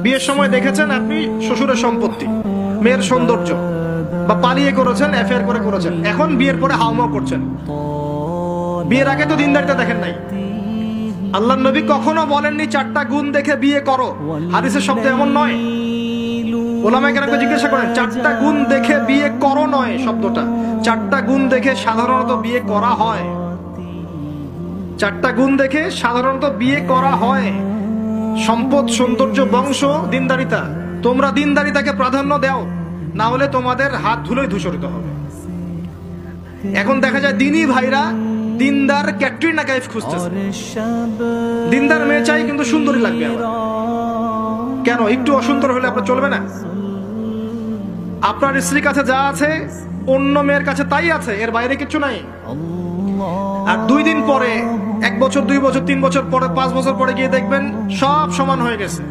বিয়ের সময় দেখেছেন আপনি শ্বশুরের সম্পত্তি, মেয়ের সৌন্দর্য, বা পালিয়ে করেছেন, অ্যাফেয়ার করে করেছেন, এখন বিয়ের পরে হাউমাউ করছেন। বিয়ের আগে তো দিনদারিতা দেখেন নাই। আল্লাহর নবী কখনো বলেননি 4টা গুণ দেখে বিয়ে করো, হাদিসের শব্দ এমন নয়। ওলামায়ে কেরামকে জিজ্ঞাসা করেন 4টা গুণ দেখে বিয়ে করো নয় শব্দটা, 4টা গুণ দেখে সাধারণত বিয়ে করা হয়। 4টা গুণ দেখে সাধারণত বিয়ে করা হয়। সম্পদ, সৌন্দর্য, বংশ, দিনদারিতা। তোমরা দিনদারিতাকে প্রাধান্য দাও, না হলে তোমাদের হাত ধুলোয় ধূসরিত হবে। এখন দেখা যায় দিনী ভাইরা দিনদার ক্যাটরিনা কাইফ খুঁজতেছে। দিনদার মেয়ে চাই কিন্তু সুন্দরী লাগবে আমার। কেন? একটু অসুন্দর হলে আপনার চলবে না? আপনার স্ত্রীর কাছে যা আছে অন্য মেয়ের কাছে তাই আছে, এর বাইরে কিছু নাই। আর 2 দিন পরে, 1 বছর, 2 বছর, 3 বছর পরে, 5 বছর পরে গিয়ে দেখবেন সব সমান হয়ে গেছে।